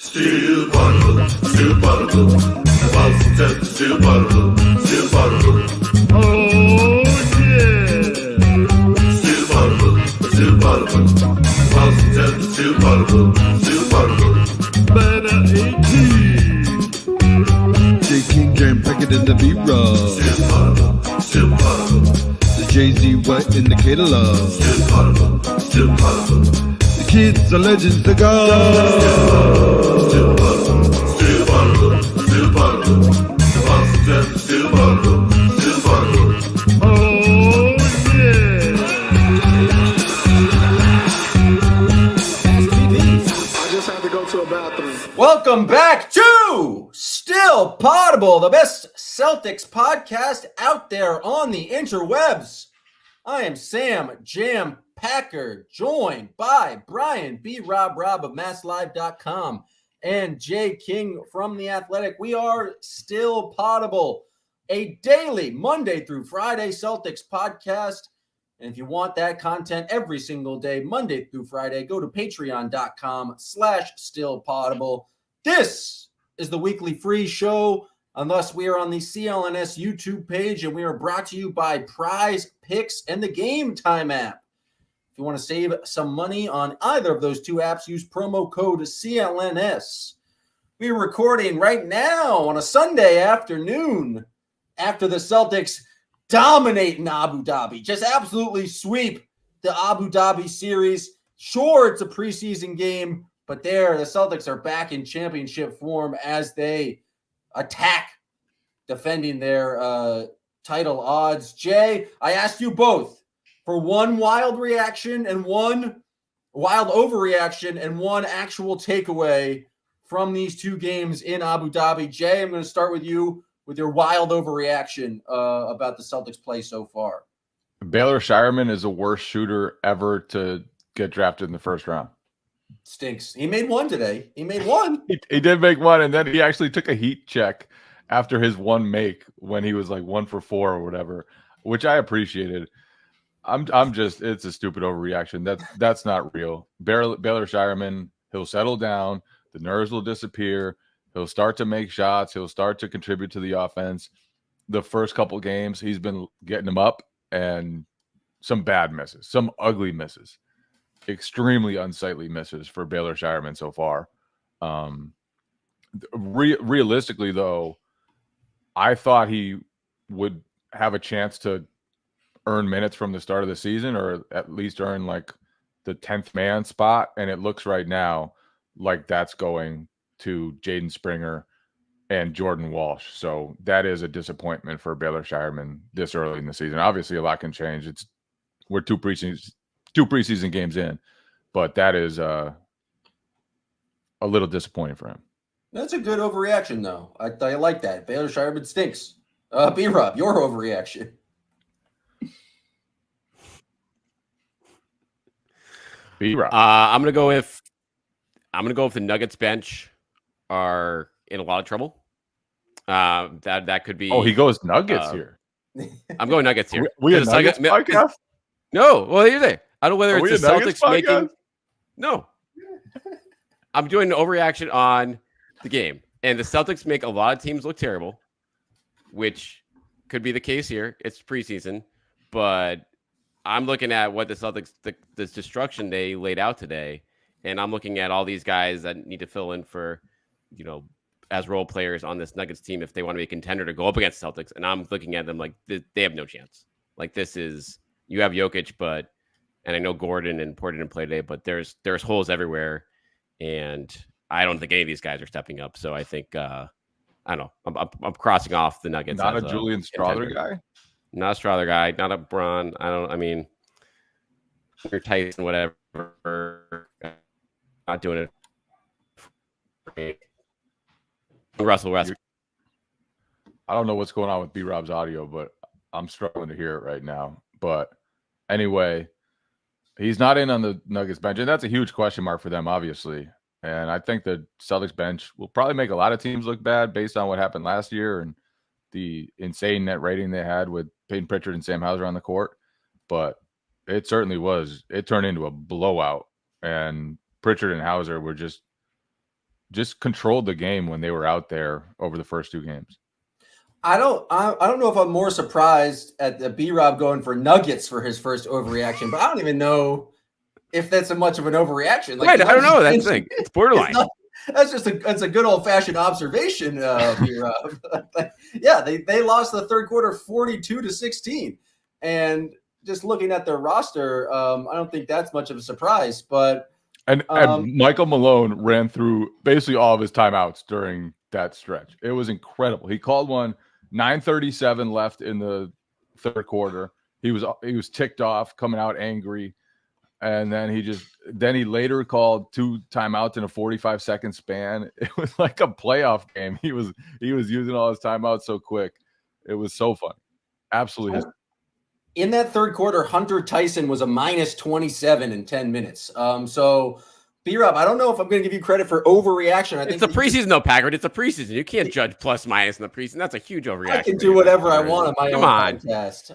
Still Poddable, Still Poddable. Still Poddable, Still Poddable. Oh yeah! Still Poddable, Still Poddable. Still Poddable, Still Poddable. Banner 18. J. King, Jam, Packard and Brian Still Poddable, Still Poddable. The Jay-Z, White, and the catalog. Still Poddable, Still Poddable. The kids are legends, the gods. Still Poddable, Still Poddable, Still Poddable. Still Poddable, Still Poddable. Oh yeah! I just had to go to a bathroom. Welcome back to Still Poddable, the best Celtics podcast out there on the interwebs. I am Sam Jam Packard, joined by Brian B. Robb of MassLive.com and Jay King from The Athletic. We are Still Poddable, a daily Monday through Friday Celtics podcast. And if you want that content every single day, Monday through Friday, go to patreon.com/stillpoddable. This is the weekly free show, unless we are on the CLNS YouTube page, and we are brought to you by Prize Picks and the Game Time app. If you want to save some money on either of those two apps, use promo code CLNS. We are recording right now on a Sunday afternoon after the Celtics dominate in Abu Dhabi, just absolutely sweep the Abu Dhabi series. Sure, it's a preseason game, but the Celtics are back in championship form as they attack defending their title odds. Jay, I asked you both for one wild reaction and one wild overreaction and one actual takeaway from these two games in Abu Dhabi. Jay, I'm going to start with you with your wild overreaction about the Celtics play so far. Baylor Shireman is the worst shooter ever to get drafted in the first round. Stinks. He made one today. He made one. He did make one, and then he actually took a heat check after his one make when he was like 1 for 4 or whatever, which I appreciated. I'm just, it's a stupid overreaction. That's not real. Baylor Shireman, he'll settle down. The nerves will disappear. He'll start to make shots. He'll start to contribute to the offense. The first couple games, he's been getting them up, and some bad misses, some ugly misses, extremely unsightly misses for Baylor Shireman so far. Realistically, though, I thought he would have a chance to earn minutes from the start of the season, or at least earn like the 10th man spot. And it looks right now like that's going to Jaden Springer and Jordan Walsh. So that is a disappointment for Baylor Shireman this early in the season. Obviously, a lot can change. We're two preseason games in, but that is a little disappointing for him. That's a good overreaction, though. I like that. Baylor Shireman stinks. B-Rob, your overreaction. B-Rob. I'm gonna go with the Nuggets bench are in a lot of trouble. That could be. Oh, he goes Nuggets here. I'm going Nuggets here. We a Nuggets podcast? No. Well, here's it. I don't know whether it's the Celtics making. Podcast? No. I'm doing an overreaction on the game, and the Celtics make a lot of teams look terrible, which could be the case here. It's preseason, but I'm looking at what the Celtics, this destruction they laid out today, and I'm looking at all these guys that need to fill in for, as role players on this Nuggets team if they want to be a contender to go up against Celtics. And I'm looking at them like they have no chance. Like this is, you have Jokic, and I know Gordon and Porter didn't play today, but there's holes everywhere, and I don't think any of these guys are stepping up. So I think I don't know. I'm crossing off the Nuggets. Not a Julian Strawther guy. Not a Strawther guy, not a Braun. You're Tyson, whatever. Not doing it. Russell Westbrook. I don't know what's going on with B-Rob's audio, but I'm struggling to hear it right now. But anyway, he's not in on the Nuggets bench, and that's a huge question mark for them, obviously. And I think the Celtics bench will probably make a lot of teams look bad based on what happened last year and the insane net rating they had with Peyton Pritchard and Sam Hauser on the court. But it certainly was. It turned into a blowout, and Pritchard and Hauser were just just controlled the game when they were out there over the first 2 games. I don't know if I'm more surprised at the B-Rob going for Nuggets for his first overreaction, but I don't even know if that's much of an overreaction. Right, I don't know. That's the thing. It's borderline. That's a good old-fashioned observation, B-Rob. Yeah, they lost the third quarter 42-16. And just looking at their roster, I don't think that's much of a surprise. But and Michael Malone ran through basically all of his timeouts during that stretch. It was incredible. He called one 9:37 left in the third quarter. He was ticked off, coming out angry, and then he later called 2 timeouts in a 45-second span. It was like a playoff game. He was using all his timeouts so quick. It was so fun. Absolutely. In that third quarter, Hunter Tyson was a -27 in 10 minutes. So, B-Rob, I don't know if I'm going to give you credit for overreaction. I think it's a preseason, though, Packard. It's a preseason. You can't judge plus minus in the preseason. That's a huge overreaction. I can do whatever I want on my own podcast.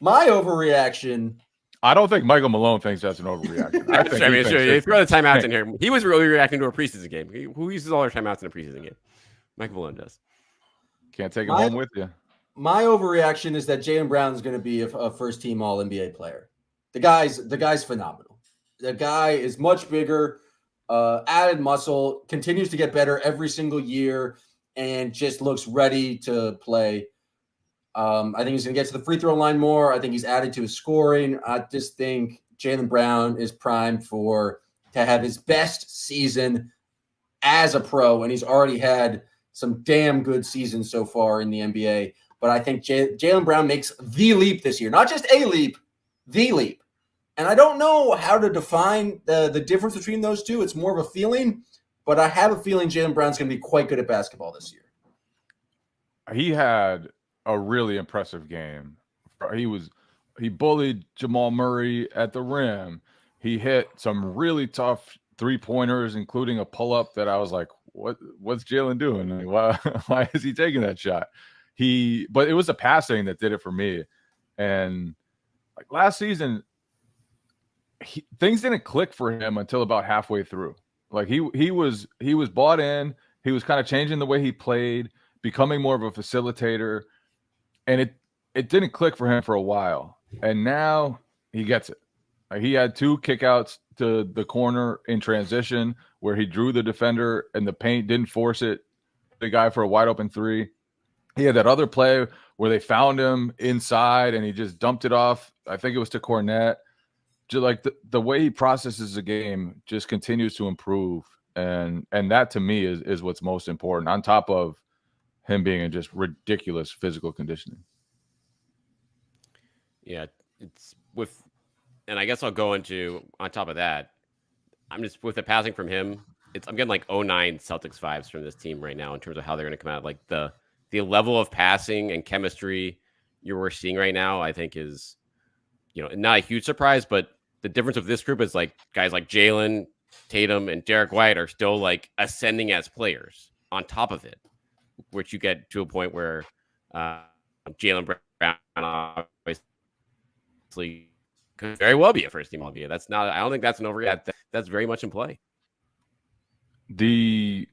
My overreaction. I don't think Michael Malone thinks that's an overreaction. I think if you're on the timeouts in here, he was really reacting to a preseason game. Who uses all their timeouts in a preseason game? Michael Malone does. Can't take him home with you. My overreaction is that Jaylen Brown is going to be a first-team All-NBA player. The guy's phenomenal. The guy is much bigger, added muscle, continues to get better every single year, and just looks ready to play. I think he's going to get to the free throw line more. I think he's added to his scoring. I just think Jaylen Brown is primed to have his best season as a pro, and he's already had some damn good seasons so far in the NBA. But I think Jaylen Brown makes the leap this year. Not just a leap, the leap. And I don't know how to define the difference between those two. It's more of a feeling. But I have a feeling Jaylen Brown's going to be quite good at basketball this year. He had a really impressive game. He bullied Jamal Murray at the rim. He hit some really tough 3-pointers, including a pull-up that I was like, what's Jaylen doing? Why is he taking that shot? But it was the passing that did it for me. And like last season, things didn't click for him until about halfway through. Like he was bought in. He was kind of changing the way he played, becoming more of a facilitator, and it didn't click for him for a while. And now he gets it. Like he had 2 kickouts to the corner in transition where he drew the defender in the paint, didn't force it, the guy for a wide open 3. He had that other play where they found him inside and he just dumped it off. I think it was to Cornette. Just like the way he processes the game just continues to improve. And that to me is what's most important, on top of him being in just ridiculous physical conditioning. Yeah, and I guess I'll go into, on top of that, I'm just with the passing from him. I'm getting like 09 Celtics vibes from this team right now in terms of how they're going to come out. Like the level of passing and chemistry we're seeing right now, I think is, not a huge surprise, but the difference of this group is like guys like Jaylen, Tatum, and Derek White are still like ascending as players on top of it, which you get to a point where Jaylen Brown obviously could very well be a first team All-NBA. I don't think that's an overreaction. That's very much in play. The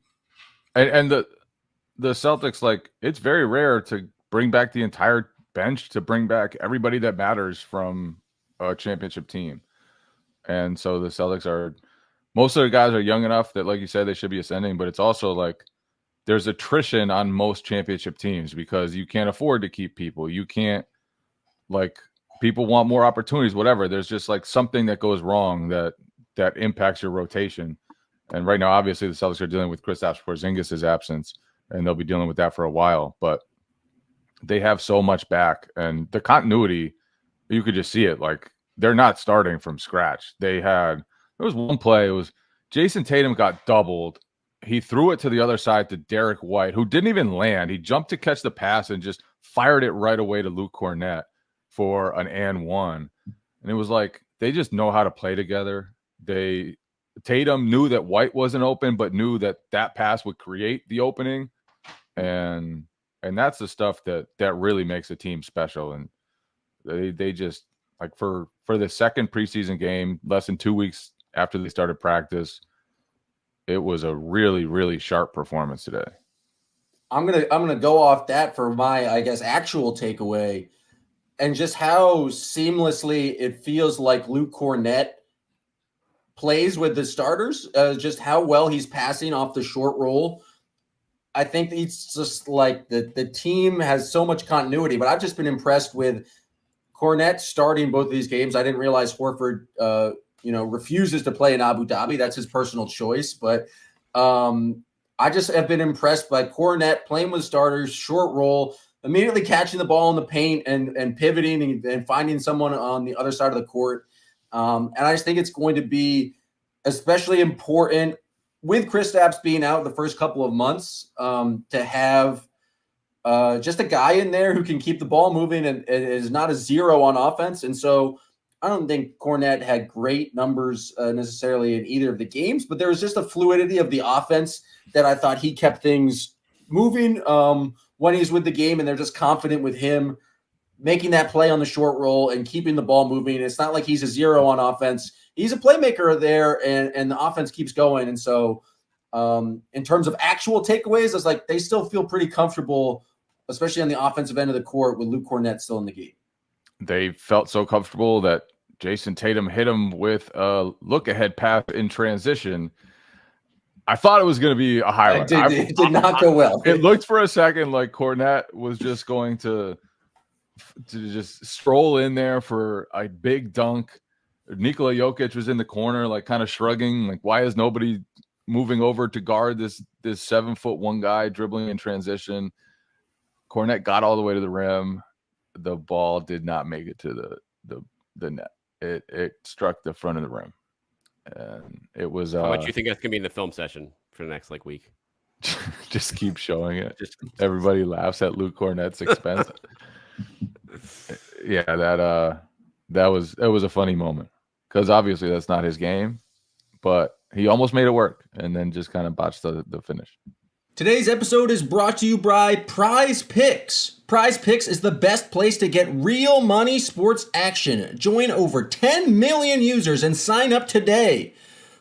Celtics, like, it's very rare to bring back the entire bench, to bring back everybody that matters from a championship team. And so the Celtics most of the guys are young enough that, like you said, they should be ascending, but it's also like there's attrition on most championship teams because you can't afford to keep people. You can't, like, people want more opportunities, whatever. There's just like something that goes wrong that impacts your rotation. And right now, obviously, the Celtics are dealing with Kristaps Porzingis' absence, and they'll be dealing with that for a while. But they have so much back, and the continuity, you could just see it. Like, they're not starting from scratch. There was one play. It was Jason Tatum got doubled. He threw it to the other side to Derek White, who didn't even land. He jumped to catch the pass and just fired it right away to Luke Cornette for an and one. And it was like, they just know how to play together. Tatum knew that White wasn't open, but knew that pass would create the opening. And that's the stuff that really makes a team special. And they just, like, for the second preseason game, less than 2 weeks after they started practice, it was a really, really sharp performance today. I'm gonna go off that for my, I guess, actual takeaway, and just how seamlessly it feels like Luke Cornett plays with the starters. Just how well he's passing off the short roll. I think it's just like the team has so much continuity. But I've just been impressed with Cornett starting both of these games. I didn't realize Horford, refuses to play in Abu Dhabi. That's his personal choice, but. I just have been impressed by Cornett playing with starters, short roll, immediately catching the ball in the paint and pivoting and finding someone on the other side of the court. And I just think it's going to be especially important with Kristaps being out the first couple of months to have just a guy in there who can keep the ball moving and is not a zero on offense. And so I don't think Cornett had great numbers necessarily in either of the games, but there was just a fluidity of the offense that I thought he kept things moving when he's with the game, and they're just confident with him making that play on the short roll and keeping the ball moving. It's not like he's a zero on offense. He's a playmaker there, and the offense keeps going. And so in terms of actual takeaways, it's like they still feel pretty comfortable, especially on the offensive end of the court with Luke Cornett still in the game. They felt so comfortable that Jason Tatum hit him with a look-ahead pass in transition. I thought it was going to be a highlight. It did not go well. It looked for a second like Cornett was just going to just stroll in there for a big dunk. Nikola Jokic was in the corner, like kind of shrugging, like, why is nobody moving over to guard this 7'1" guy dribbling in transition? Cornett got all the way to the rim. The ball did not make it to the net. It struck the front of the rim, and it was. How much do you think that's gonna be in the film session for the next week? Just keep showing it. Just everybody laughs at Luke Cornett's expense. Yeah, that was a funny moment because obviously that's not his game, but he almost made it work and then just kind of botched the finish. Today's episode is brought to you by Prize Picks. Prize Picks is the best place to get real money sports action. Join over 10 million users and sign up today.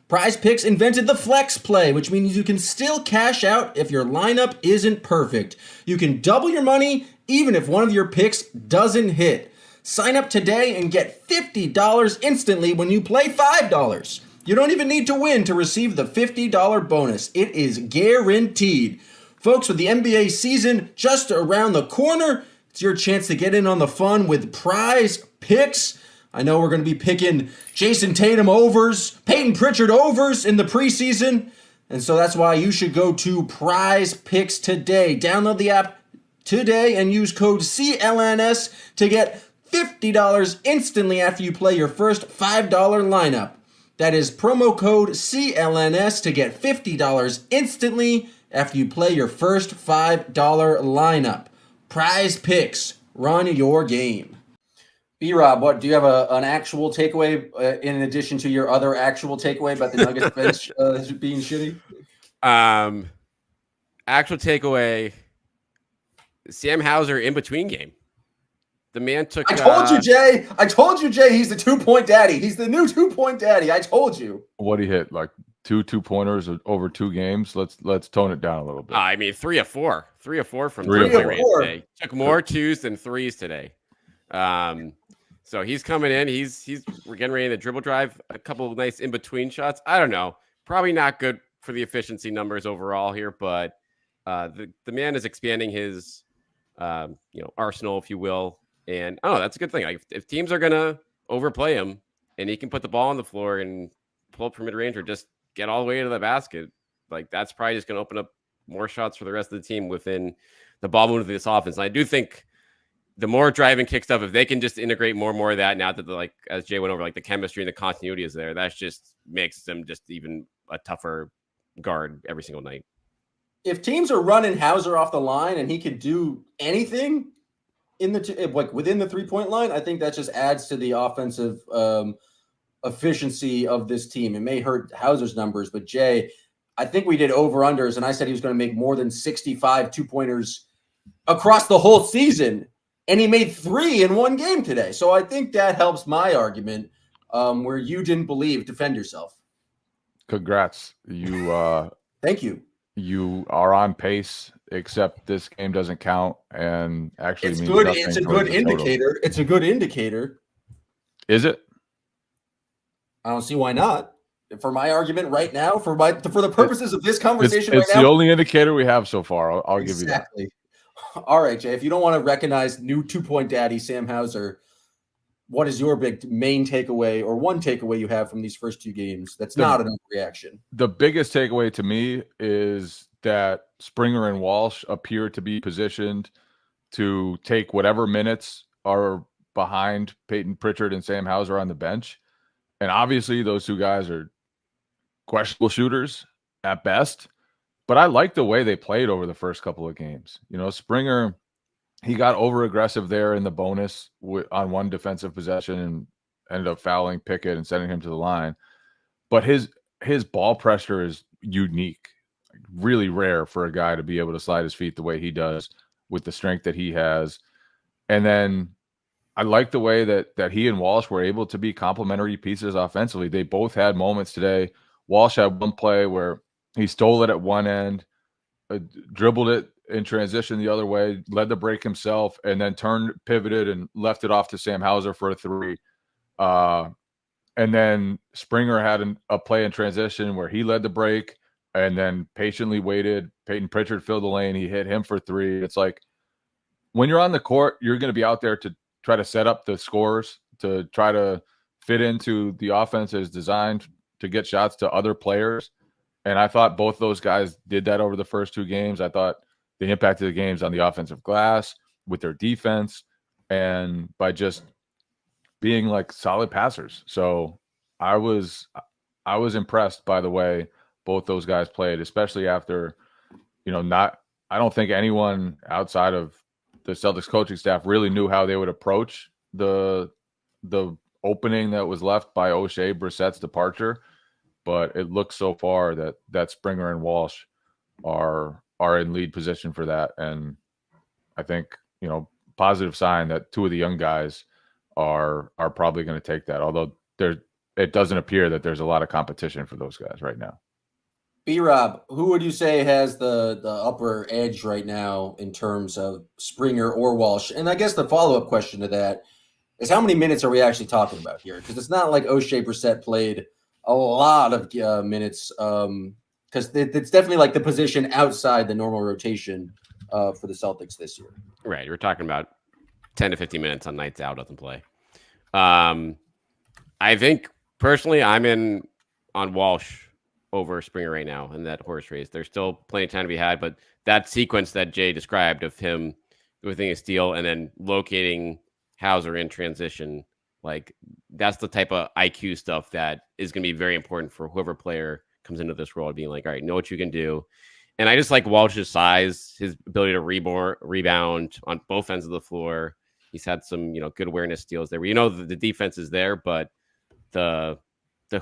Prize Picks invented the flex play, which means you can still cash out if your lineup isn't perfect. You can double your money even if one of your picks doesn't hit. Sign up today and get $50 instantly when you play $5. You don't even need to win to receive the $50 bonus. It is guaranteed. Folks, with the NBA season just around the corner, it's your chance to get in on the fun with Prize Picks. I know we're going to be picking Jason Tatum overs, Peyton Pritchard overs in the preseason, and so that's why you should go to Prize Picks today. Download the app today and use code CLNS to get $50 instantly after you play your first $5 lineup. That is promo code CLNS to get $50 instantly after you play your first $5 lineup. Prize Picks. Run your game. B-Rob, what do you have an actual takeaway in addition to your other actual takeaway about the Nuggets bench being shitty? Actual takeaway, Sam Hauser in between game. The man took. I told you, Jay. He's the 2-point daddy. He's the new 2-point daddy. I told you. What he hit, like two 2-pointers over 2 games. Let's tone it down a little bit. I mean, 3 of 4 from 3 of 4 today. Took more 2s than 3s today. So he's coming in. We're getting ready to dribble drive. A couple of nice in between shots. I don't know. Probably not good for the efficiency numbers overall here, but the man is expanding his arsenal, if you will. And that's a good thing. Like if teams are gonna overplay him, and he can put the ball on the floor and pull up from mid range or just get all the way to the basket, like that's probably just gonna open up more shots for the rest of the team within the ball movement of this offense. And I do think the more drive and kick stuff, if they can just integrate more and more of that, now that as Jay went over, like the chemistry and the continuity is there, that just makes them just even a tougher guard every single night. If teams are running Hauser off the line and he can do anything in within the 3-point line, I think that just adds to the offensive efficiency of this team. It may hurt Hauser's numbers, but Jay, I think we did over-unders, and I said he was going to make more than 65 2-pointers across the whole season, and he made 3 in one game today. So I think that helps my argument where you didn't believe. Defend yourself. Congrats. Thank you. You are on pace, except this game doesn't count, and actually It's means good. nothing It's a towards good the total. indicator. It's a good indicator. Is it? I don't see why not. For my argument right now, for the purposes of this conversation It's right now, the only indicator we have so far. I'll give you that. exactly. All right, Jay. If you don't want to recognize new 2-point daddy Sam Hauser, what is your main takeaway or one takeaway you have from these first two games? That's not an overreaction. The biggest takeaway to me is that Springer and Walsh appear to be positioned to take whatever minutes are behind Peyton Pritchard and Sam Hauser on the bench. And obviously those two guys are questionable shooters at best, but I like the way they played over the first couple of games. Springer, he got over aggressive there in the bonus on one defensive possession and ended up fouling Pickett and sending him to the line. But his ball pressure is unique, really rare for a guy to be able to slide his feet the way he does with the strength that he has. And then I like the way that he and Walsh were able to be complementary pieces offensively. They both had moments today. Walsh had one play where he stole it at one end, dribbled it in transition the other way, led the break himself, and then pivoted and left it off to Sam Hauser for a three. And then Springer had a play in transition where he led the break and then patiently waited. Peyton Pritchard filled the lane. He hit him for three. It's like when you're on the court, you're going to be out there to try to set up the scores, to try to fit into the offense as designed to get shots to other players. And I thought both those guys did that over the first two games. I thought they impacted the games on the offensive glass with their defense and by just being like solid passers. So I was impressed by the way both those guys played, especially after, I don't think anyone outside of the Celtics coaching staff really knew how they would approach the opening that was left by O'Shea Brissett's departure. But it looks so far that Springer and Walsh are in lead position for that. And I think, positive sign that two of the young guys are probably going to take that. Although it doesn't appear that there's a lot of competition for those guys right now. B-Rob, who would you say has the upper edge right now in terms of Springer or Walsh? And I guess the follow-up question to that is how many minutes are we actually talking about here? Because it's not like O'Shea Brissett played a lot of minutes because it's definitely like the position outside the normal rotation for the Celtics this year. Right. We're talking about 10 to 15 minutes on nights out doesn't play. I think personally I'm in on Walsh over Springer right now in that horse race. There's still plenty of time to be had, but that sequence that Jay described of him within a steal and then locating Hauser in transition, like that's the type of IQ stuff that is going to be very important for whoever player comes into this role, being like, all right, know what you can do. And I just like Walsh's size, his ability to rebound on both ends of the floor. He's had some, good awareness steals there. The defense is there, but the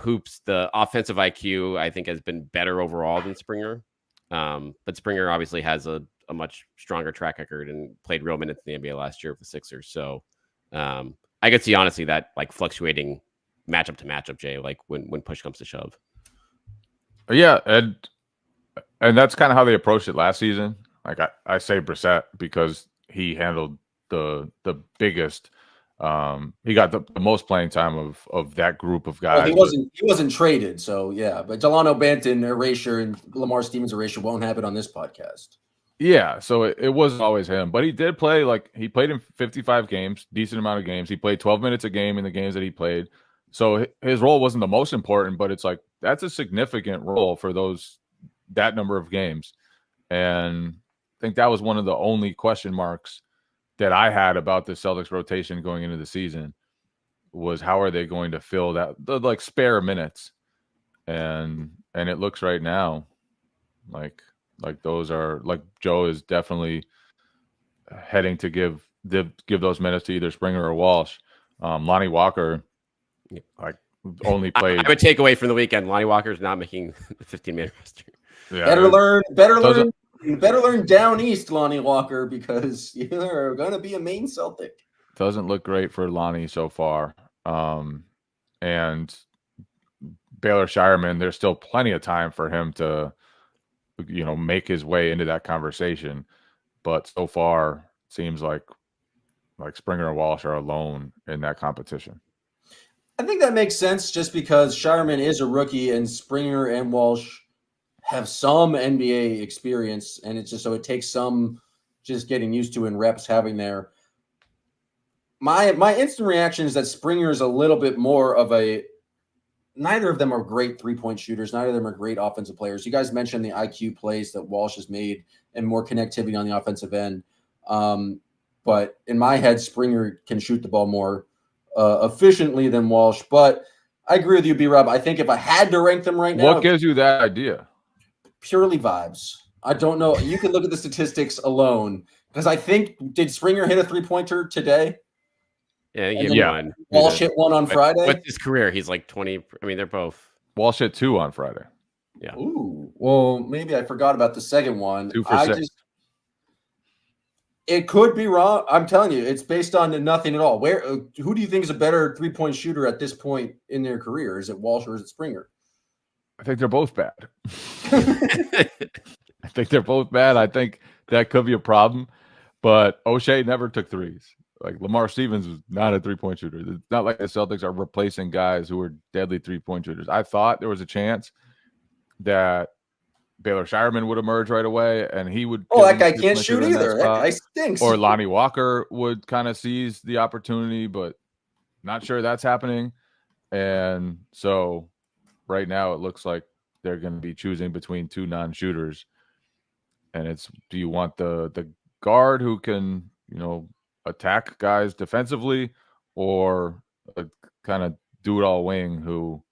hoops, the offensive IQ, I think has been better overall than Springer. But Springer obviously has a much stronger track record and played real minutes in the NBA last year with the Sixers. So I could see honestly that like fluctuating matchup to matchup, Jay, like when push comes to shove. Yeah, and that's kind of how they approached it last season. Like I say Brissett because he handled the biggest. He got the most playing time of that group of guys. Well, he wasn't traded, so yeah. But Delano Banton erasure and Lamar Stevens erasure won't happen on this podcast. Yeah, so it wasn't always him, but he did play he played in 55 games, decent amount of games. He played 12 minutes a game in the games that he played. So his role wasn't the most important, but it's like that's a significant role for that number of games. And I think that was one of the only question marks that I had about the Celtics rotation going into the season was how are they going to fill the spare minutes? And it looks right now like those are like Joe is definitely heading to give those minutes to either Springer or Walsh. Lonnie Walker only played. I would take away from the weekend. Lonnie Walker's not making the 15-minute roster. Yeah, better learn down east, Lonnie Walker, because you're going to be a Maine Celtic. Doesn't look great for Lonnie so far. And Baylor Shireman, there's still plenty of time for him to, make his way into that conversation. But so far, it seems like Springer and Walsh are alone in that competition. I think that makes sense just because Shireman is a rookie and Springer and Walsh have some NBA experience, and it's just so it takes some just getting used to and reps having there. My instant reaction is that Springer is a little bit more of a neither of them are great three-point shooters. Neither of them are great offensive players. You guys mentioned the IQ plays that Walsh has made and more connectivity on the offensive end. But in my head, Springer can shoot the ball more efficiently than Walsh. But I agree with you, B-Rob. I think if I had to rank them right now. What gives you that idea? Purely vibes. I don't know. You can look at the statistics alone because I think, did Springer hit a three-pointer today? Yeah, he hit one. Walsh hit one on Friday. What's his career? He's like 20. I mean, they're both. Walsh hit 2 on Friday. Yeah. Ooh. Well, maybe I forgot about the second one. 2 for 6. It could be wrong. I'm telling you, it's based on nothing at all. Who do you think is a better three-point shooter at this point in their career? Is it Walsh or is it Springer? I think they're both bad. I think they're both bad. I think that could be a problem. But O'Shea never took threes. Like Lamar Stevens was not a three-point shooter. It's not like the Celtics are replacing guys who are deadly three-point shooters. I thought there was a chance that Baylor Shireman would emerge right away, and he would. Oh, that guy can't shoot either. That guy stinks. Or Lonnie Walker would kind of seize the opportunity, but not sure that's happening. And so right now it looks like they're going to be choosing between 2 non-shooters. And it's, do you want the guard who can, attack guys defensively, or a kind of do-it-all wing who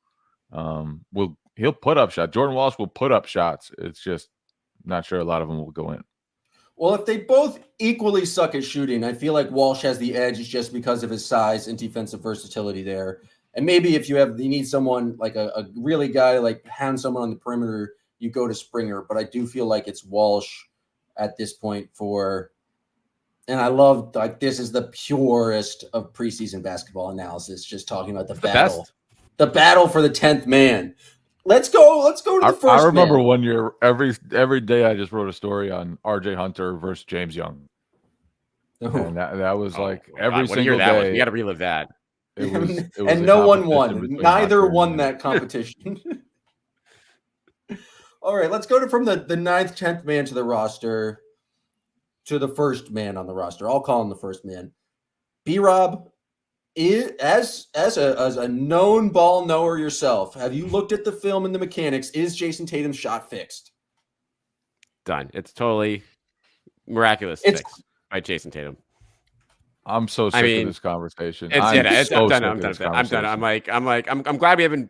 he'll put up shots. Jordan Walsh will put up shots. It's just not sure a lot of them will go in. Well, if they both equally suck at shooting, I feel like Walsh has the edge just because of his size and defensive versatility there. And maybe if you need someone like a really guy, like hand someone on the perimeter, you go to Springer. But I do feel like it's Walsh at this point and I love, this is the purest of preseason basketball analysis, just talking about the battle. The battle for the 10th man. Let's go to the first. I remember one year, every day I just wrote a story on RJ Hunter versus James Young. And that was every single day. You got to relive that. It was and no one won. Neither won that competition. All right, let's go from the 9th, 10th man to the roster to the first man on the roster. I'll call him the first man. B-Rob, as a known ball knower yourself, have you looked at the film and the mechanics? Is Jason Tatum's shot fixed? Done. It's totally miraculous fix by Jason Tatum. I'm so sick of this conversation. I'm done. I'm glad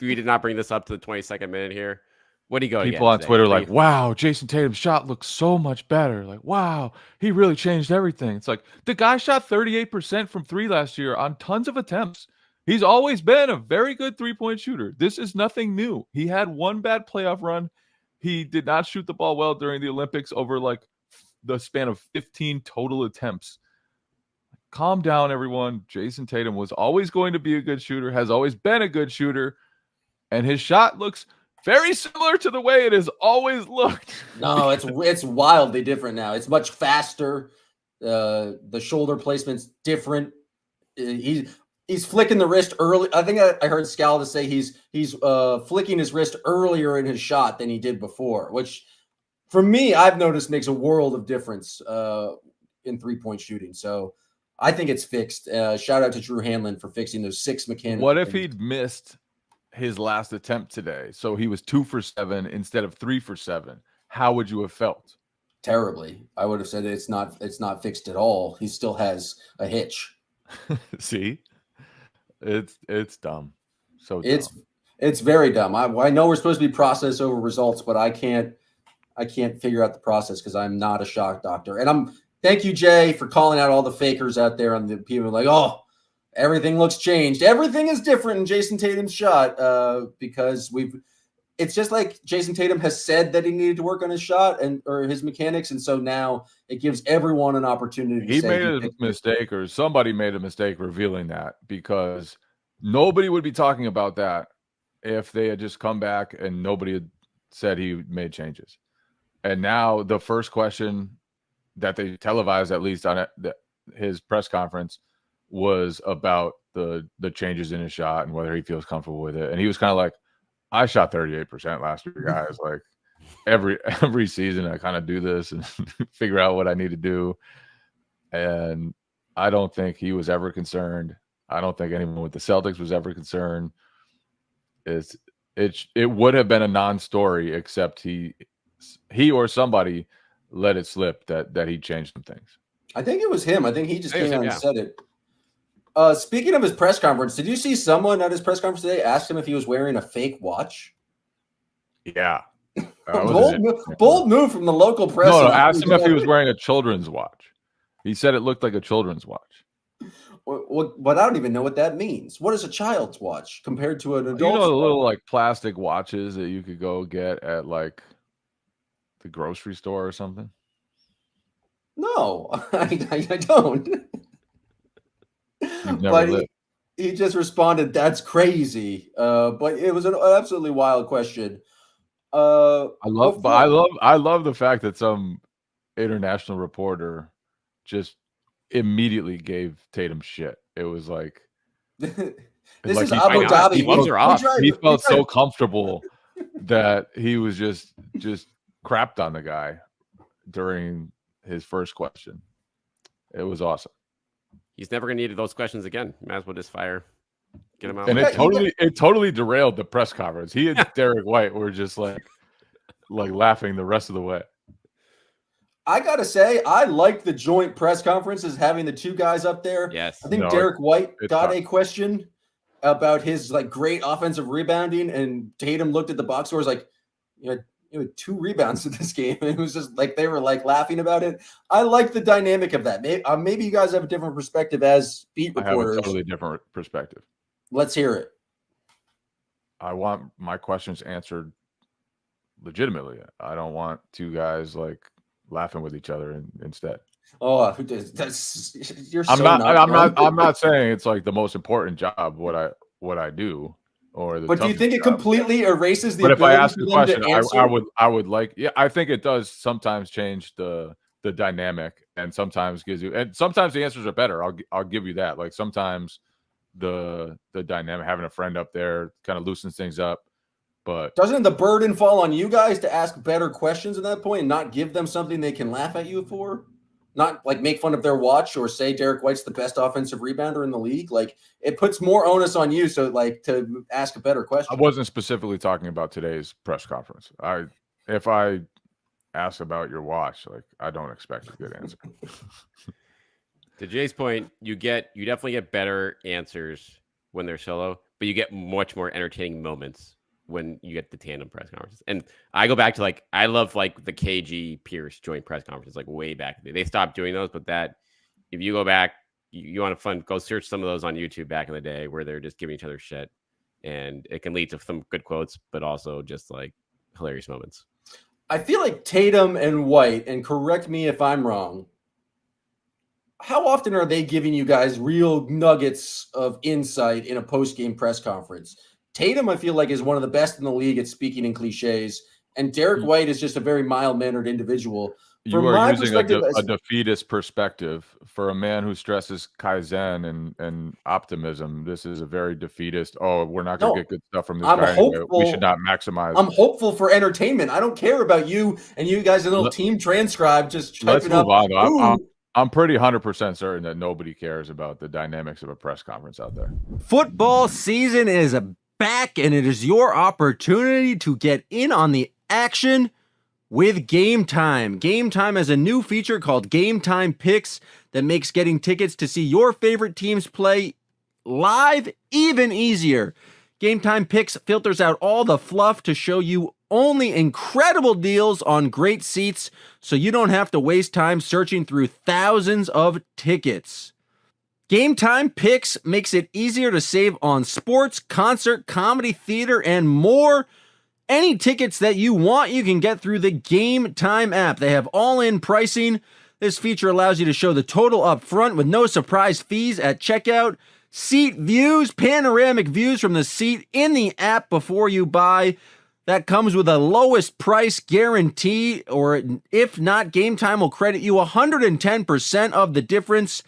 we did not bring this up to the 22nd minute here. What do you go? People on Twitter like, wow, Jason Tatum's shot looks so much better. Like, wow, he really changed everything. It's like the guy shot 38% from 3 last year on tons of attempts. He's always been a very good three-point shooter. This is nothing new. He had one bad playoff run. He did not shoot the ball well during the Olympics over the span of 15 total attempts. Calm down, everyone. Jason Tatum was always going to be a good shooter, has always been a good shooter, and his shot looks very similar to the way it has always looked. No, it's wildly different now. It's much faster. The shoulder placement's different. He's flicking the wrist early. I think I heard Scala say he's flicking his wrist earlier in his shot than he did before, which for me, I've noticed makes a world of difference in three-point shooting. So I think it's fixed. Shout out to Drew Hanlon for fixing those 6 mechanics. What if he'd missed his last attempt today? So he was 2 for 7 instead of 3 for 7. How would you have felt? Terribly. I would have said it's not fixed at all. He still has a hitch. See? It's dumb. So dumb. It's very dumb. I know we're supposed to be process over results, but I can't figure out the process because I'm not a shock doctor. And thank you, Jay, for calling out all the fakers out there on the people like, oh, everything looks changed. Everything is different in Jason Tatum's shot because it's just like Jason Tatum has said that he needed to work on his shot or his mechanics. And so now it gives everyone an opportunity. He made a mistake, or somebody made a mistake revealing that, because nobody would be talking about that if they had just come back and nobody had said he made changes. And now the first question that they televised, at least on his press conference, was about the changes in his shot and whether he feels comfortable with it. And he was kind of like, I shot 38% last year, guys. Like every season I kind of do this and figure out what I need to do. And I don't think he was ever concerned. I don't think anyone with the Celtics was ever concerned. It would have been a non-story, except he or somebody let it slip that he changed some things. I think it was him. I think he just came out and said it. Speaking of his press conference, did you see someone at his press conference today ask him if he was wearing a fake watch? Yeah. Bold move from the local press. No, asked him if he was wearing a children's watch. He said it looked like a children's watch. But I don't even know what that means. What is a child's watch compared to an adult? You know, the little like plastic watches that you could go get at like the grocery store or something? No, I don't. You've never But lived. he just responded, "That's crazy." But it was an absolutely wild question. I love the fact that some international reporter just immediately gave Tatum shit. It was like This like is Abu Dhabi. He loves her off. he felt so comfortable that he was just crapped on the guy during his first question. It was awesome. He's never going to need those questions again. Might as well just get him out. And it totally derailed the press conference. He and Derek White were just like laughing the rest of the way. I gotta say, I like the joint press conferences having the two guys up there. Yes. I think Derek White got tough. a question about his like great offensive rebounding, and Tatum looked at the box score, was like, you had 2 rebounds in this game, and it was just like they were like laughing about it. I like the dynamic of that. Maybe you guys have a different perspective as beat reporters. I have a totally different perspective. Let's hear it. I want my questions answered legitimately. I don't want two guys like laughing with each other instead. Oh, that's you're. I'm not saying it's like the most important job what I do. But do you think it completely erases the? But if I ability ask for the them to question, answer? I would like. Yeah, I think it does sometimes change the dynamic, and sometimes gives you. And sometimes the answers are better. I'll give you that. Like sometimes the dynamic, having a friend up there, kind of loosens things up. But doesn't the burden fall on you guys to ask better questions at that point and not give them something they can laugh at you for? Not like make fun of their watch or say Derek White's the best offensive rebounder in the league. Like it puts more onus on you. So like to ask a better question. I wasn't specifically talking about today's press conference. If I ask about your watch, like I don't expect a good answer. To Jay's point, you definitely get better answers when they're solo, but you get much more entertaining moments when you get the tandem press conferences. And I go back to like, I love like the KG Pierce joint press conferences, like way back. They stopped doing those, but that if you go back, you want to go search some of those on YouTube back in the day where they're just giving each other shit, and it can lead to some good quotes, but also just like hilarious moments. I feel like Tatum and White, and correct me if I'm wrong, how often are they giving you guys real nuggets of insight in a post-game press conference? Tatum, I feel like, is one of the best in the league at speaking in cliches, and Derek White is just a very mild-mannered individual. You are using a defeatist perspective. For a man who stresses Kaizen and optimism, this is a very defeatist. Oh, we're not going to get good stuff from this guy. We should not maximize. I'm hopeful for entertainment. I don't care about you and you guys, a little team transcribe just typing up. Let's move on. I'm pretty 100% certain that nobody cares about the dynamics of a press conference out there. Football season is back, and it is your opportunity to get in on the action with Game Time. Game Time has a new feature called Game Time Picks that makes getting tickets to see your favorite teams play live even easier. Game Time Picks filters out all the fluff to show you only incredible deals on great seats, so you don't have to waste time searching through thousands of tickets. Game Time Picks makes it easier to save on sports, concert, comedy, theater, and more. Any tickets that you want, you can get through the Game Time app. They have all-in pricing. This feature allows you to show the total up front with no surprise fees at checkout. seat views, panoramic views from the seat in the app before you buy. That comes with a lowest price guarantee, or if not, Game Time will credit you 110% of the difference.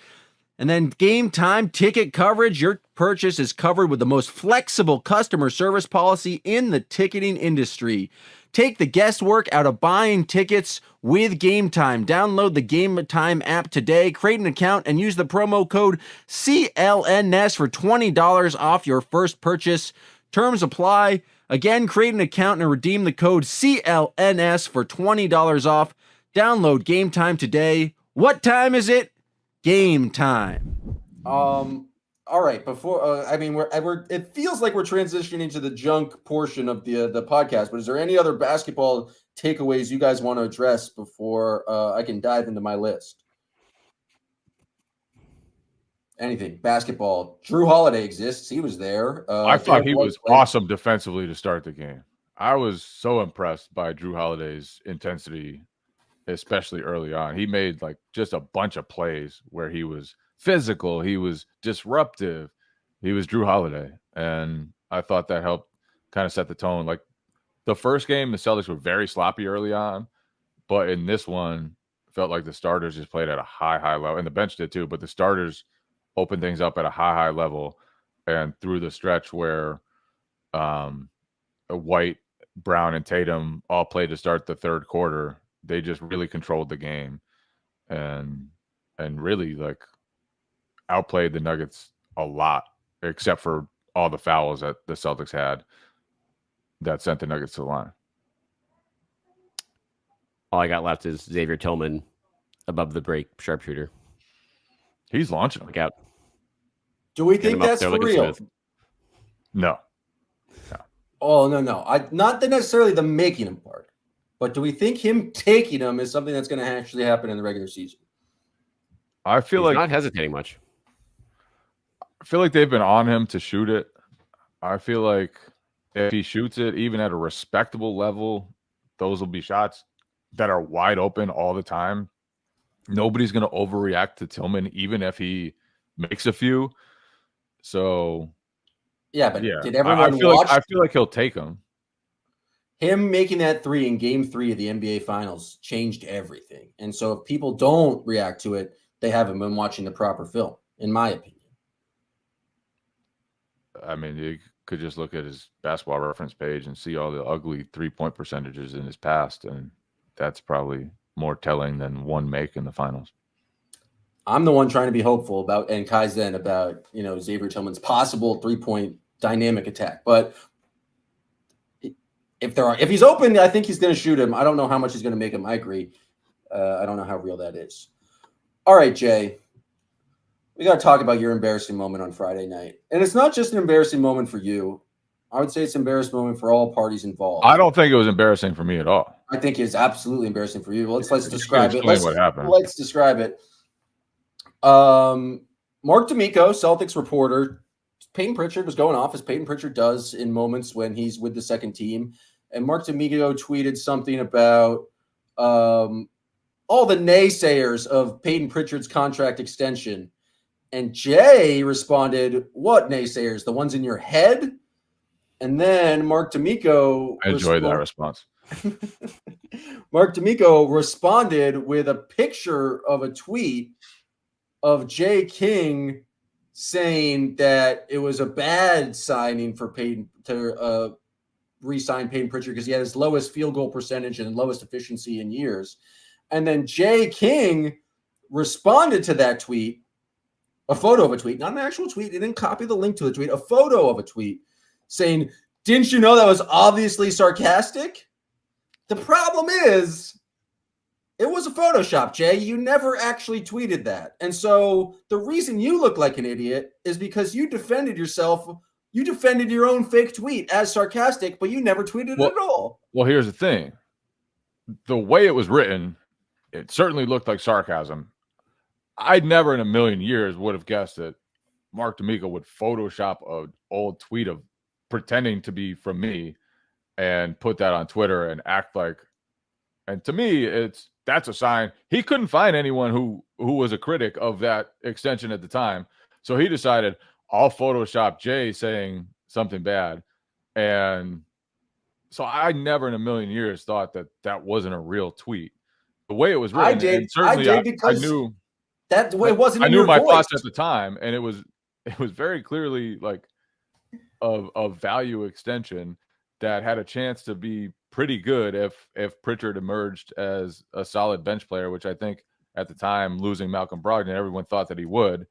And then Game Time ticket coverage. Your purchase is covered with the most flexible customer service policy in the ticketing industry. Take the guesswork out of buying tickets with Game Time. Download the Game Time app today, create an account, and use the promo code CLNS for $20 off your first purchase. Terms apply. Again, create an account and redeem the code CLNS for $20 off. Download Game Time today. What time is it? Game time. All right. Before it feels like we're transitioning to the junk portion of the podcast. But is there any other basketball takeaways you guys want to address before I can dive into my list? Anything basketball? Drew Holiday exists. He was there. I thought he was awesome defensively to start the game. I was so impressed by Drew Holiday's intensity, especially early on. He made like just a bunch of plays where he was physical, he was disruptive. He was Drew Holiday, and I thought that helped kind of set the tone. Like the first game, the Celtics were very sloppy early on, but in this one, felt like the starters just played at a high level, and the bench did too. But the starters opened things up at a high level, and through the stretch where White, Brown, and Tatum all played to start the third quarter, they just really controlled the game, and really like outplayed the Nuggets a lot, except for all the fouls that the Celtics had that sent the Nuggets to the line. All I got left is Xavier Tillman above the break sharpshooter. He's launching. Look out. Do we think that's for real? No. Oh, no. Not necessarily the making him part, but do we think him taking him is something that's going to actually happen in the regular season? I feel like not hesitating much. I feel like they've been on him to shoot it. I feel like if he shoots it, even at a respectable level, those will be shots that are wide open all the time. Nobody's going to overreact to Tillman, even if he makes a few. So, did everyone watch? I feel like he'll take them. Him making that three in Game 3 of the NBA Finals changed everything. And so if people don't react to it, they haven't been watching the proper film, in my opinion. I mean, you could just look at his basketball reference page and see all the ugly three-point percentages in his past, and that's probably more telling than one make in the finals. I'm the one trying to be hopeful about, and Kaizen about, Xavier Tillman's possible three-point dynamic attack. But if he's open, I think he's going to shoot him. I don't know how much he's going to make him. I agree. I don't know how real that is. All right, Jay, we got to talk about your embarrassing moment on Friday night. And it's not just an embarrassing moment for you. I would say it's an embarrassing moment for all parties involved. I don't think it was embarrassing for me at all. I think it's absolutely embarrassing for you. Let's describe it. What happened. Let's describe it. Mark D'Amico, Celtics reporter, Peyton Pritchard was going off as Peyton Pritchard does in moments when he's with the second team. And Mark D'Amico tweeted something about all the naysayers of Peyton Pritchard's contract extension. And Jay responded, "What naysayers? The ones in your head?" And then Mark D'Amico I enjoyed that response. Mark D'Amico responded with a picture of a tweet of Jay King saying that it was a bad signing for Peyton to re-sign Peyton Pritchard because he had his lowest field goal percentage and lowest efficiency in years. And then Jay King responded to that tweet, a photo of a tweet, not an actual tweet. He didn't copy the link to the tweet, a photo of a tweet saying, "Didn't you know that was obviously sarcastic?" The problem is it was a Photoshop, Jay. You never actually tweeted that. And so the reason you look like an idiot is because you defended yourself. You defended your own fake tweet as sarcastic, but you never tweeted it at all. Well, here's the thing. The way it was written, it certainly looked like sarcasm. I'd never in a million years would have guessed that Mark D'Amico would Photoshop an old tweet of pretending to be from me and put that on Twitter and act like, and to me, that's a sign. He couldn't find anyone who was a critic of that extension at the time. So he decided, I'll Photoshop Jay saying something bad. And so I never in a million years thought that wasn't a real tweet. The way it was written, I did. and certainly I did because I knew that way it wasn't I in knew your my voice. thoughts at the time, and it was very clearly like a value extension that had a chance to be pretty good if Pritchard emerged as a solid bench player, which I think at the time, losing Malcolm Brogdon, everyone thought that he would.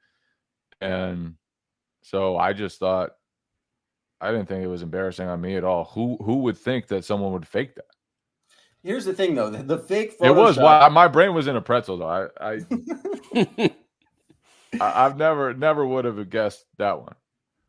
And so I just thought, I didn't think it was embarrassing on me at all. Who would think that someone would fake that? Here's the thing, though. The fake Photoshop. It was why my brain was in a pretzel, though. I've never would have guessed that one.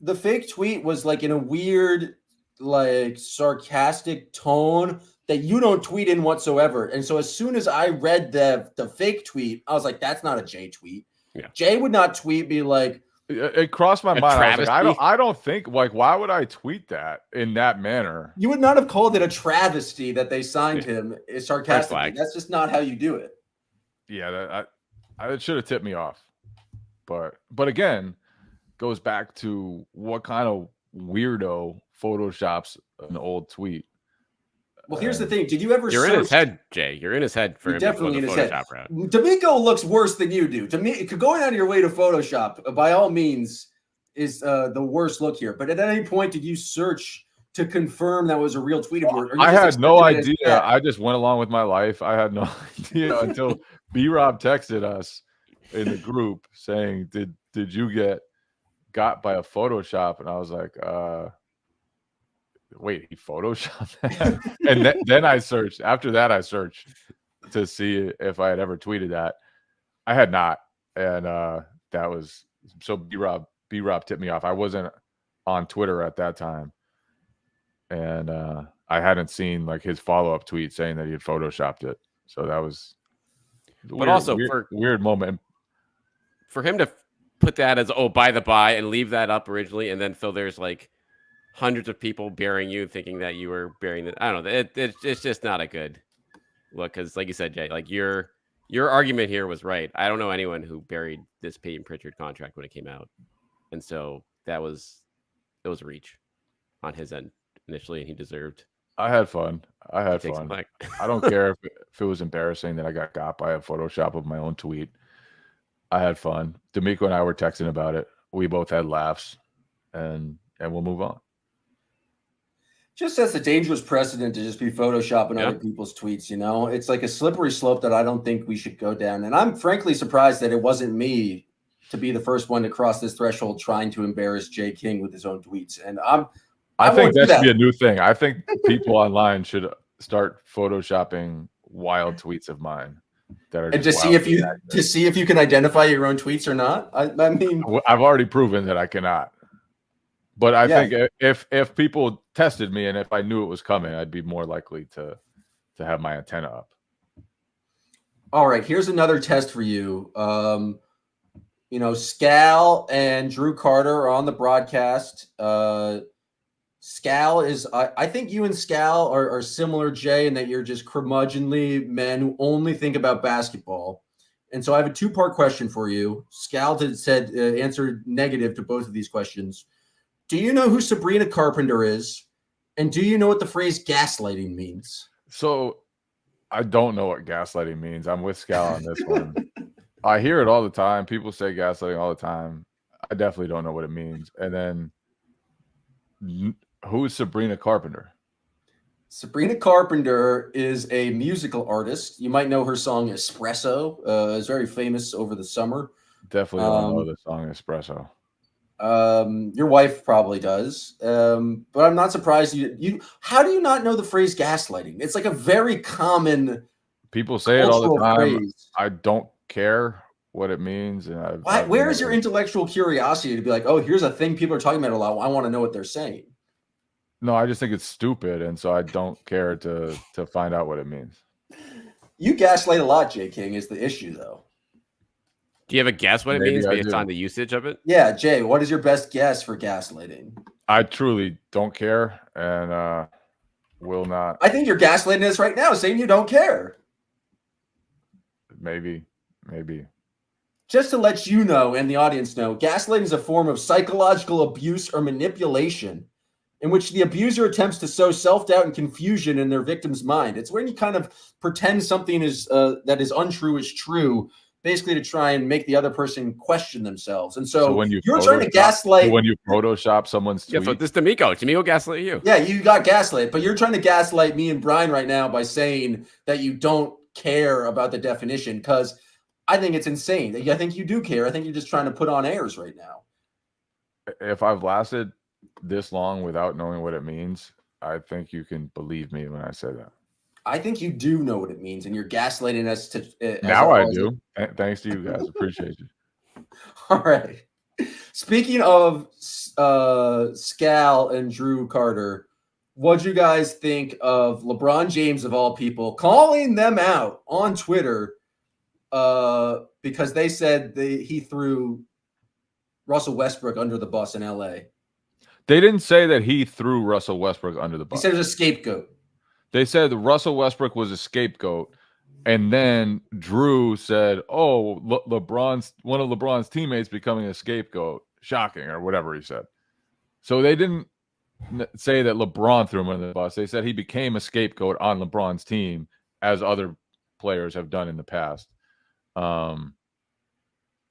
The fake tweet was like in a weird, like sarcastic tone that you don't tweet in whatsoever. And so as soon as I read the fake tweet, I was like, that's not a Jay tweet. Yeah. Jay would not tweet, be like, it crossed my mind. I was like, travesty? I don't think, like, why would I tweet that in that manner? you would not have called it a travesty that they signed him sarcastically. flag. That's just not how you do it. Yeah, it should have tipped me off. But again, goes back to what kind of weirdo photoshops an old tweet. Well, here's the thing. Did you ever You're search? in his head, Jay. You're in his head for You're him to go definitely the in his head. Photoshop route. D'Amico looks worse than you do. Going out of your way to Photoshop, by all means, is the worst look here. But at any point, did you search to confirm that was a real tweet of yours? Or you I just had no accepted it as idea. fact? I just went along with my life. I had no idea until B-Rob texted us in the group saying, "Did you get got by a Photoshop?" And I was like, wait, he photoshopped that? And then I searched. After that, I searched to see if I had ever tweeted that. I had not, and that was so. B-Rob tipped me off. I wasn't on Twitter at that time, and I hadn't seen like his follow-up tweet saying that he had photoshopped it. So that was, But also weird moment for him to put that as by the by and leave that up originally, and then so there's like hundreds of people burying you, thinking that you were burying that. I don't know. It's just not a good look because, like you said, Jay, like your argument here was right. I don't know anyone who buried this Peyton Pritchard contract when it came out, and so it was a reach on his end initially, and he deserved. I had fun. I don't care if it was embarrassing that I got by a Photoshop of my own tweet. I had fun. D'Amico and I were texting about it. We both had laughs, and we'll move on. Just sets a dangerous precedent to just be photoshopping other people's tweets. You know, it's like a slippery slope that I don't think we should go down. And I'm frankly surprised that it wasn't me to be the first one to cross this threshold, trying to embarrass Jay King with his own tweets. And I think that should be a new thing. I think people online should start photoshopping wild tweets of mine that are and to see if you can identify your own tweets or not. I mean, I've already proven that I cannot. But I think if people tested me and if I knew it was coming, I'd be more likely to have my antenna up. All right, here's another test for you. Scal and Drew Carter are on the broadcast. Scal is, I think you and Scal are similar, Jay, in that you're just curmudgeonly men who only think about basketball. And so I have a two-part question for you. Scal answered negative to both of these questions. Do you know who Sabrina Carpenter is? And do you know what the phrase gaslighting means? So I don't know what gaslighting means. I'm with Scal on this one. I hear it all the time. People say gaslighting all the time. I definitely don't know what it means. And then who is Sabrina Carpenter? Sabrina Carpenter is a musical artist. You might know her song Espresso. It's very famous over the summer. Definitely don't know the song Espresso. Your wife probably does. But I'm not surprised you how do you not know the phrase gaslighting? It's like a very common people say it all the time. Phrase. I don't care what it means. And where is your intellectual curiosity to be like, oh, here's a thing people are talking about a lot. I want to know what they're saying. No, I just think it's stupid, and so I don't care to find out what it means. You gaslight a lot, Jay King, is the issue, though. Do you have a guess what it means based on the usage of it? Yeah, Jay, what is your best guess for gaslighting? I truly don't care and will not. I think you're gaslighting us right now, saying you don't care. Maybe. just to let you know and the audience know, gaslighting is a form of psychological abuse or manipulation in which the abuser attempts to sow self-doubt and confusion in their victim's mind. It's when you kind of pretend something is that is untrue is true, basically to try and make the other person question themselves. And so when you're trying to gaslight. When you Photoshop someone's tweet. Yeah, but this D'Amico gaslit you. Yeah, you got gaslit, but you're trying to gaslight me and Brian right now by saying that you don't care about the definition, because I think it's insane. I think you do care. I think you're just trying to put on airs right now. If I've lasted this long without knowing what it means, I think you can believe me when I say that. I think you do know what it means, and you're gaslighting us to. Now I do. Thanks to you guys. Appreciate you. All right. Speaking of Scal and Drew Carter, what'd you guys think of LeBron James, of all people, calling them out on Twitter because they said he threw Russell Westbrook under the bus in LA? They didn't say that he threw Russell Westbrook under the bus. He said it was a scapegoat. They said Russell Westbrook was a scapegoat, and then Drew said, "Oh, one of LeBron's teammates becoming a scapegoat. Shocking," or whatever he said. So they didn't say that LeBron threw him under the bus. They said he became a scapegoat on LeBron's team, as other players have done in the past.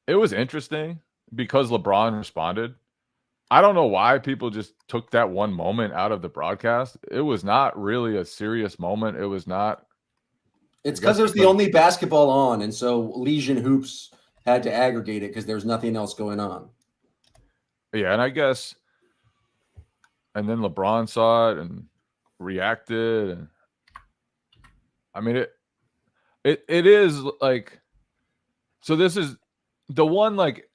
It was interesting because LeBron responded. I don't know why people just took that one moment out of the broadcast. It was not really a serious moment. It was not. It's because it was the only basketball on, and so Legion Hoops had to aggregate it because there was nothing else going on. Yeah, and I guess, and then LeBron saw it and reacted, and I mean it is like, so this is the one like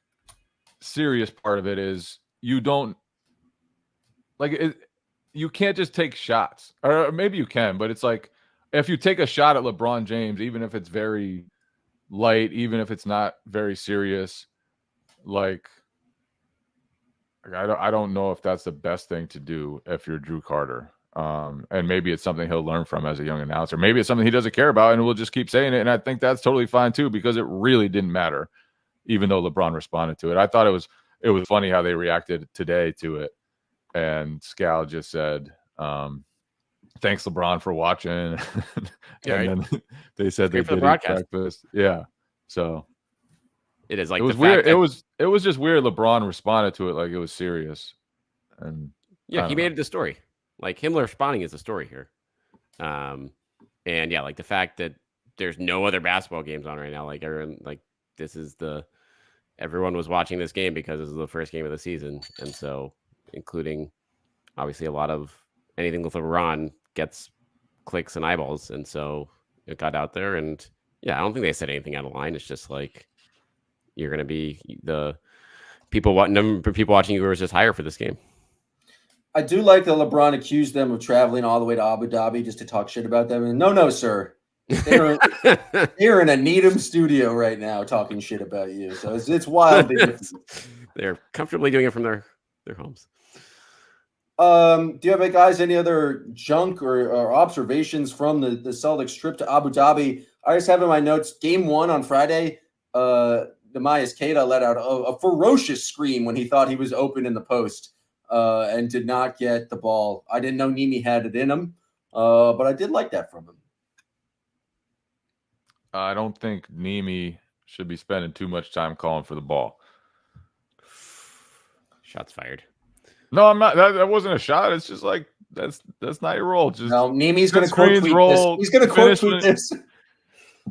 serious part of it is. You don't like it. You can't just take shots, or maybe you can, but it's like if you take a shot at LeBron James, even if it's very light, even if it's not very serious, like I don't know if that's the best thing to do if you're Drew Carter. And maybe it's something he'll learn from as a young announcer. Maybe it's something he doesn't care about, and we'll just keep saying it. And I think that's totally fine too, because it really didn't matter, even though LeBron responded to it. I thought it was funny how they reacted today to it. And Scal just said, thanks, LeBron, for watching. Yeah, and then they said they for the did broadcast. breakfast. Yeah. So it is like it was weird. It was just weird. LeBron responded to it like it was serious. And yeah, he made it the story. Like him responding is the story here. And yeah, like the fact that there's no other basketball games on right now. Like everyone, like everyone was watching this game because this is the first game of the season. And so, including obviously a lot of anything with LeBron gets clicks and eyeballs. And so it got out there. And yeah, I don't think they said anything out of line. It's just like you're going to be the number of people watching you who are just higher for this game. I do like that LeBron accused them of traveling all the way to Abu Dhabi just to talk shit about them. And no, sir. They're in a Needham studio right now talking shit about you. So it's wild. They're comfortably doing it from their homes. Do you have, guys, any other junk or observations from the Celtics trip to Abu Dhabi? I just have in my notes, game 1 on Friday, Demias Queta let out a ferocious scream when he thought he was open in the post and did not get the ball. I didn't know Nimi had it in him, but I did like that from him. I don't think Nimi should be spending too much time calling for the ball. Shots fired. No, I'm not. That wasn't a shot. It's just like that's not your role. Just no, Nimi's going to quote tweet this. He's going to quote tweet this.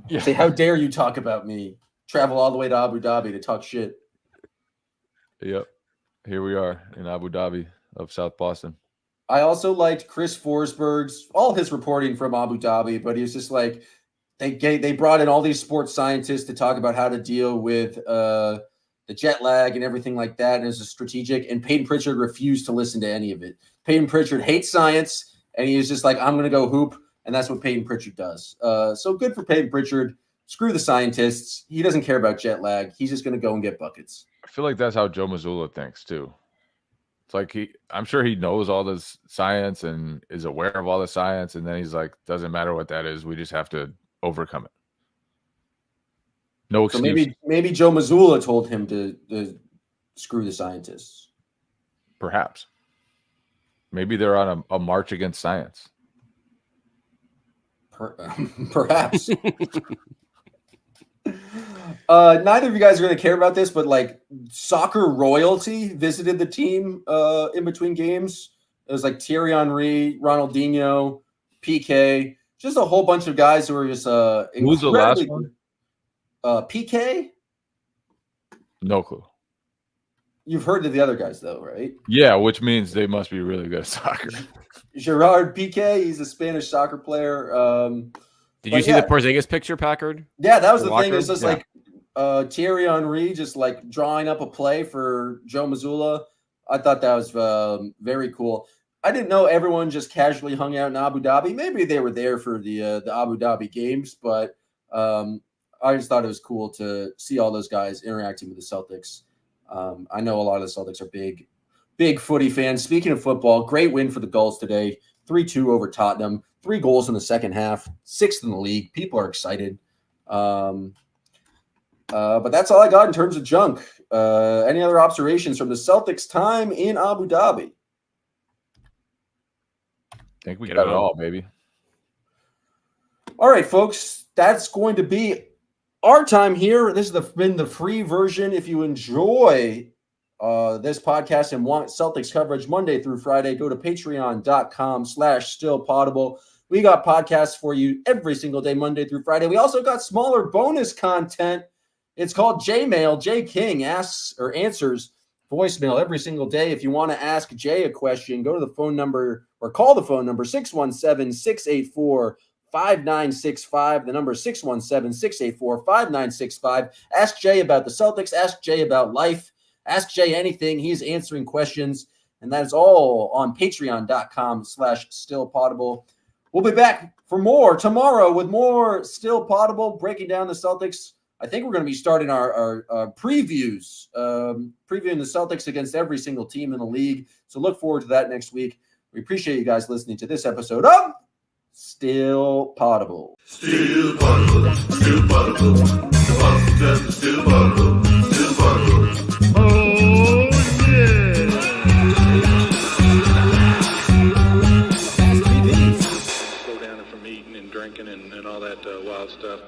Yeah. Say, how dare you talk about me? Travel all the way to Abu Dhabi to talk shit. Yep. Here we are in Abu Dhabi of South Boston. I also liked Chris Forsberg's, all his reporting from Abu Dhabi, but he was just like, they brought in all these sports scientists to talk about how to deal with the jet lag and everything like that. And it was a strategic, and Peyton Pritchard refused to listen to any of it. Peyton Pritchard hates science, and he was just like, I'm going to go hoop. And that's what Peyton Pritchard does. So good for Peyton Pritchard. Screw the scientists. He doesn't care about jet lag. He's just going to go and get buckets. I feel like that's how Joe Mazzulla thinks too. It's like I'm sure he knows all this science and is aware of all the science. And then he's like, doesn't matter what that is. We just have to overcome it. No So excuse. maybe Joe Mazzulla told him to screw the scientists. Perhaps. Maybe they're on a march against science. Perhaps. Neither of you guys are going to care about this, but like soccer royalty visited the team in between games. It was like Thierry Henry, Ronaldinho, PK, just a whole bunch of guys who were just Who's the last one? PK? No clue. You've heard of the other guys though, right? Yeah, which means they must be really good at soccer. Gerard Piqué, he's a Spanish soccer player. Did you see the Porzingis picture, Packard? Yeah, that was The the thing. locker It's just room? like Thierry Henry just like drawing up a play for Joe Mazzulla. I thought that was very cool. I didn't know everyone just casually hung out in Abu Dhabi. Maybe they were there for the Abu Dhabi games, but I just thought it was cool to see all those guys interacting with the Celtics. I know a lot of the Celtics are big footy fans. Speaking of football, great win for the Gulls today. 3-2 over Tottenham. 3 goals in the second half. 6th in the league. People are excited. But that's all I got in terms of junk. Any other observations from the Celtics' time in Abu Dhabi? I think we got it all, baby. All right, folks. That's going to be our time here. This has been the free version. If you enjoy this podcast and want Celtics coverage Monday through Friday, go to patreon.com/stillpoddable. We got podcasts for you every single day, Monday through Friday. We also got smaller bonus content. It's called J-Mail. Jay King asks or answers voicemail every single day. If you want to ask Jay a question, go to the phone number or call the phone number 617-684-5965. The number is 617-684-5965. Ask Jay about the Celtics. Ask Jay about life. Ask Jay anything. He's answering questions. And that is all on patreon.com/stillpoddable. We'll be back for more tomorrow with more Still Poddable, breaking down the Celtics. I think we're going to be starting our previews, previewing the Celtics against every single team in the league. So look forward to that next week. We appreciate you guys listening to this episode of Still Poddable. Still Poddable, Still Poddable. The Boston, Still Poddable, Still Poddable. Oh, yeah. Go down from eating and drinking and all that wild stuff.